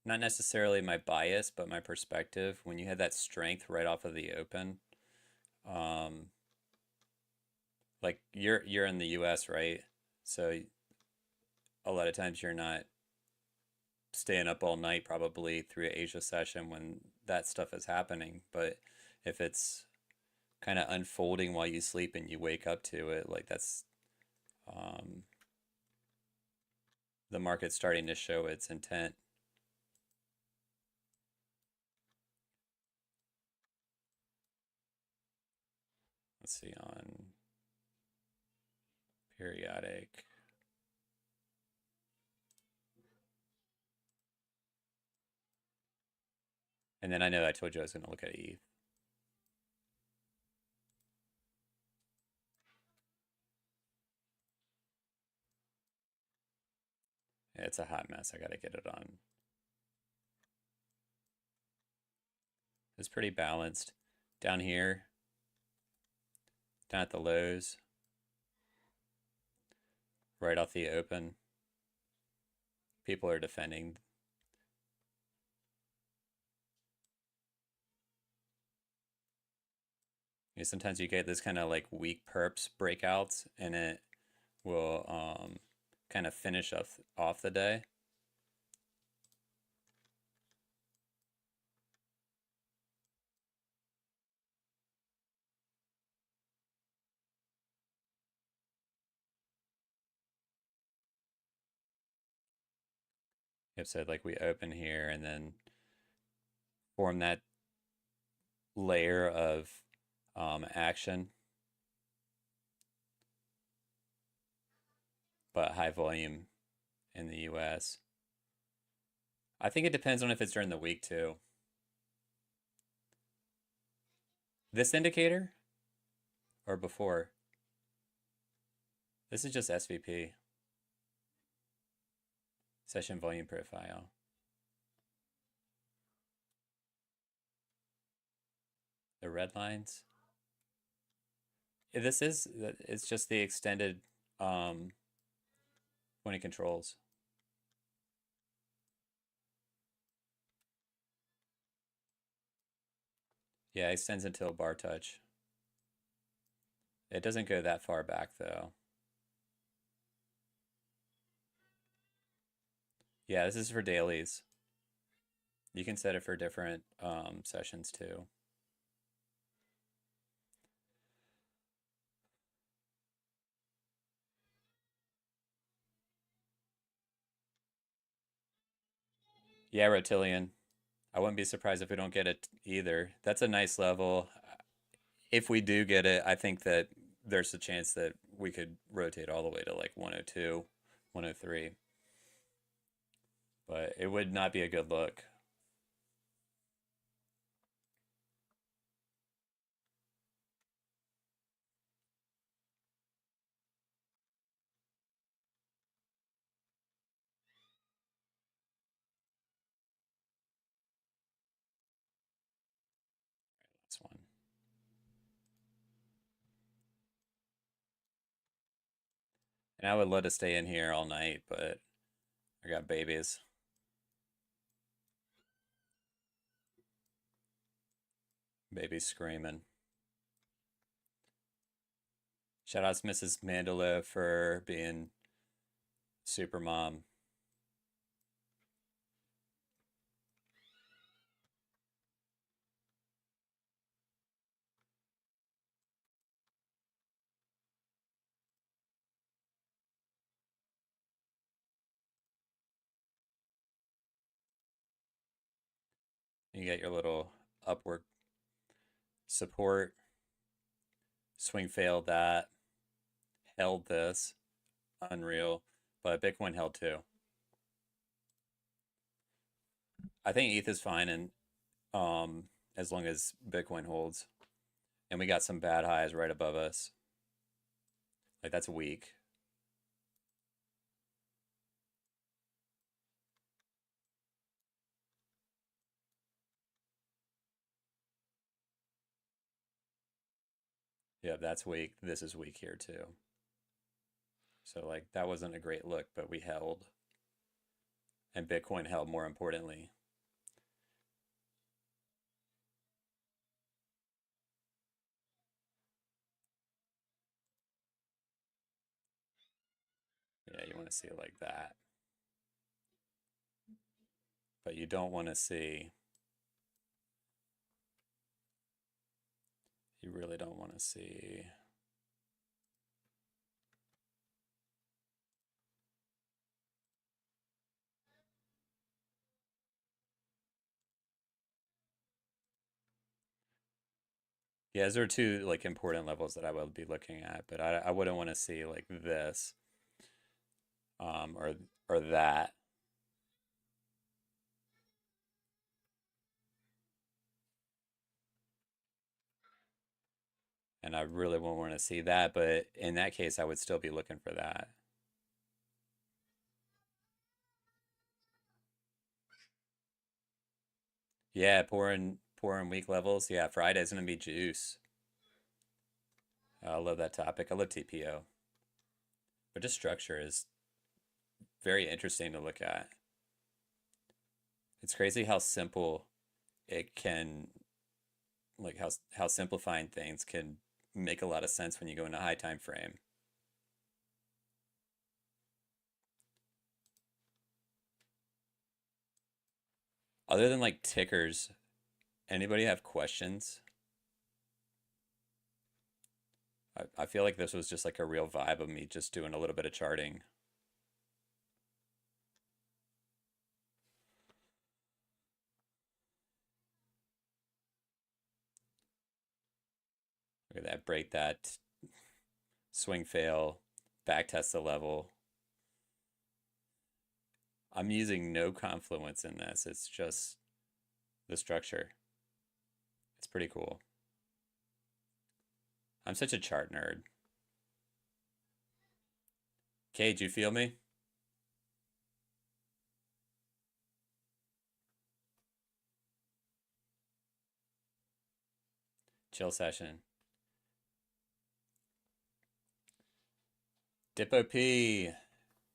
Not necessarily my bias, but my perspective. When you had that strength right off of the open, um, like you're in the US, right? So a lot of times you're not staying up all night probably through an Asia session when that stuff is happening. But if it's kind of unfolding while you sleep and you wake up to it, like that's um, the market's starting to show its intent. Let's see on periodic. And then I know I told you I was going to look at ETH. It's a hot mess. I got to get it on. It's pretty balanced. Down here, down at the lows, right off the open, people are defending. You know, sometimes you get this kind of like weak perps breakouts, and it will kind of finish off the day. Yep, so like we open here and then form that layer of action, but high volume in the US. I think it depends on if it's during the week too. This indicator or before? This is just SVP. Session volume profile. The red lines. This is, it's just the extended 20 controls. Yeah, it extends until bar touch. It doesn't go that far back though. Yeah, this is for dailies. You can set it for different sessions too. Yeah, Reptilian. I wouldn't be surprised if we don't get it either. That's a nice level. If we do get it, I think that there's a chance that we could rotate all the way to like 102, 103. But it would not be a good look. Last one. And I would love to stay in here all night, but I got babies. Baby screaming. Shout out to Mrs. Mandela for being super mom. You get your little upward support. Swing failed that. Held this. Unreal. But Bitcoin held too. I think ETH is fine, and as long as Bitcoin holds. And we got some bad highs right above us. Like, that's weak. Yeah, that's weak. This is weak here too. So, like, that wasn't a great look, but we held. And Bitcoin held, more importantly. Yeah, you want to see it like that. But you don't want to see... You really don't want to see... Yeah, those are two like important levels that I would be looking at, but I wouldn't want to see like this, or that. And I really won't want to see that, but in that case, I would still be looking for that. Yeah, pouring weak levels. Yeah, Friday's gonna be juice. I love that topic. I love TPO, but just structure is very interesting to look at. It's crazy how simple it can, like how simplifying things can make a lot of sense when you go into high time frame. Other than like tickers, anybody have questions? I feel like this was just like a real vibe of me just doing a little bit of charting. Look at that, break that, swing fail, back test the level. I'm using no Confluence in this. It's just the structure. It's pretty cool. I'm such a chart nerd. Cage, you feel me? Chill session. Dippo P,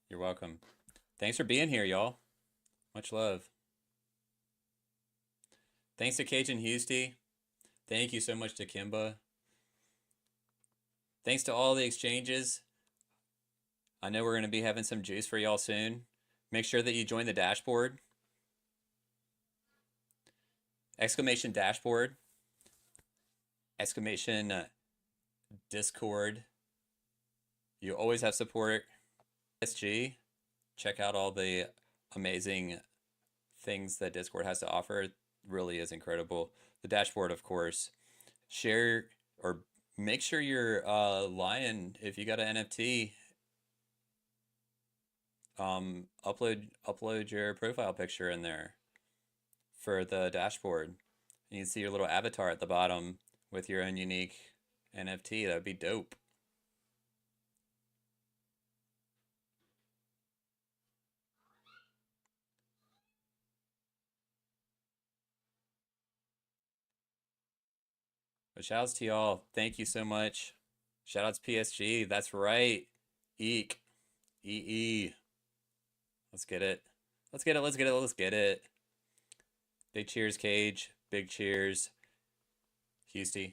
you're welcome. Thanks for being here, y'all. Much love. Thanks to Cage and Houston. Thank you so much to KIMBA. Thanks to all the exchanges. I know we're going to be having some juice for y'all soon. Make sure that you join the dashboard. Exclamation dashboard. Exclamation Discord. You always have support. SG. Check out all the amazing things that Discord has to offer. It really is incredible. The dashboard, of course. Share or make sure you're Lion. If you got an NFT, upload your profile picture in there for the dashboard. And you can see your little avatar at the bottom with your own unique NFT. That would be dope. But shout outs to y'all. Thank you so much. Shout outs PSG. That's right. Eek. EE. Let's get it. Let's get it. Let's get it. Let's get it. Big cheers, Cage. Big cheers. Houston.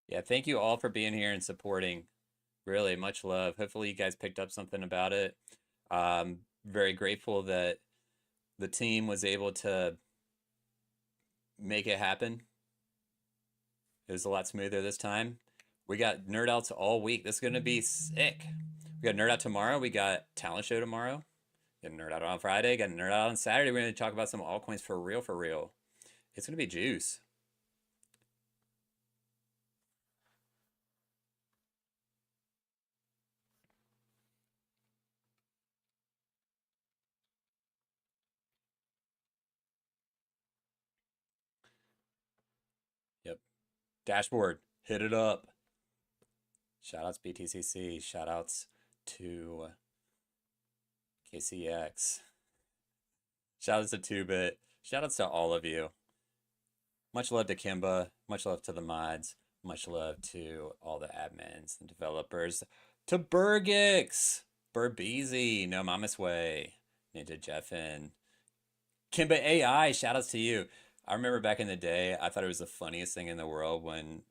Yeah, thank you all for being here and supporting. Really, much love. Hopefully, you guys picked up something about it. Very grateful that the team was able to make it happen. It was a lot smoother this time. We got Nerdouts all week. This is going to be sick. We got Nerdout tomorrow. We got Talent Show tomorrow. Got Nerdout on Friday. Got Nerdout on Saturday. We're going to talk about some altcoins for real, for real. It's going to be juice. Yep. Dashboard. Hit it up. Shoutouts BTCC. Shoutouts to KCEX. Shoutouts to 2-Bit. Shoutouts to all of you. Much love to KIMBA. Much love to the mods. Much love to all the admins and developers. To Burgix. Burbeezy. No Mama's Way. Ninja Jeffin. KIMBA AI. Shoutouts to you. I remember back in the day, I thought it was the funniest thing in the world when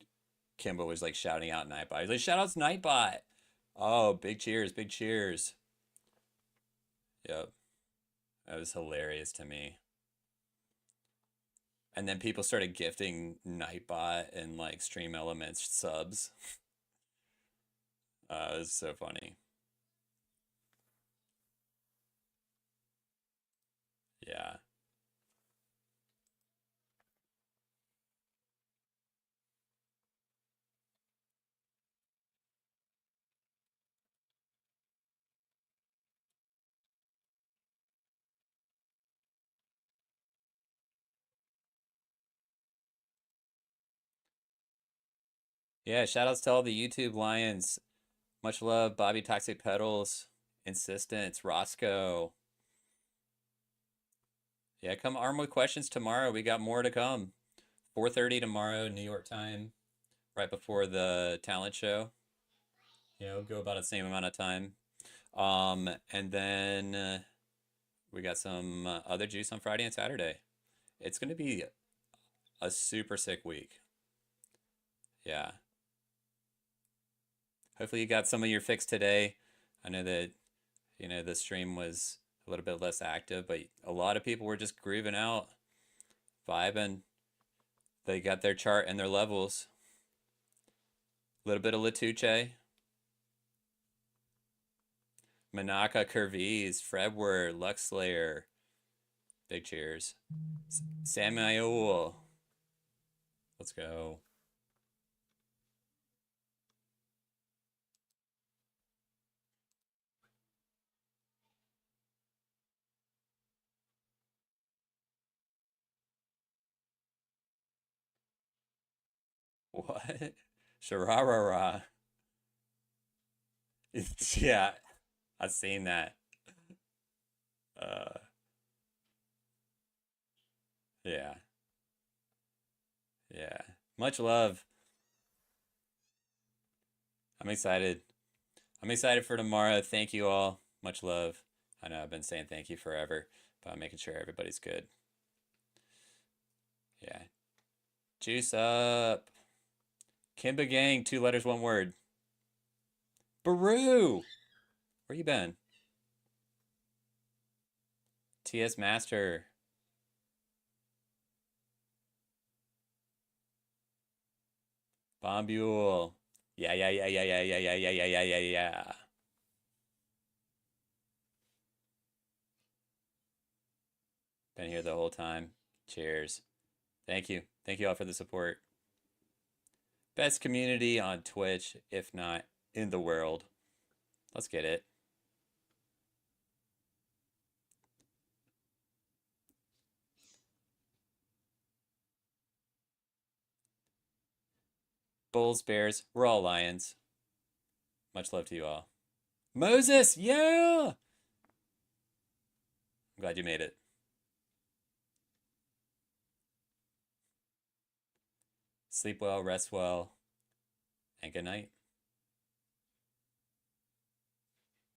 KIMBA was like shouting out Nightbot. He's like, shoutouts Nightbot. Oh, big cheers. Big cheers. Yep. That was hilarious to me. And then people started gifting Nightbot and like Stream Elements subs. It was so funny. Yeah. Yeah, shoutouts to all the YouTube lions. Much love, Bobby Toxic Pedals, Insistence, Roscoe. Yeah, come armed with questions tomorrow. We got more to come. 4:30 tomorrow, New York time, right before the talent show. You know, go about the same amount of time. And then we got some other juice on Friday and Saturday. It's going to be a super sick week. Yeah. Hopefully you got some of your fix today. I know that, you know, the stream was a little bit less active, but a lot of people were just grooving out, vibing. They got their chart and their levels. A little bit of Latuche. Manaka, Curvies, Fredward, Luxslayer. Big cheers. Samuel. Let's go. What? Shararara. Yeah, I've seen that. Uh, yeah, yeah. Much love. I'm excited. I'm excited for tomorrow. Thank you all. Much love. I know I've been saying thank you forever, but I'm making sure everybody's good. Yeah. Juice up. Kimba gang, 2 letters, 1 word. Baru! Where you been? TS Master. Bombule. Yeah, yeah, yeah, yeah, yeah, yeah, yeah, yeah, yeah, yeah, yeah, yeah. Been here the whole time. Cheers. Thank you. Thank you all for the support. Best community on Twitch, if not in the world. Let's get it. Bulls, Bears, we're all Lions. Much love to you all. Moses, yeah! I'm glad you made it. Sleep well, rest well, and good night.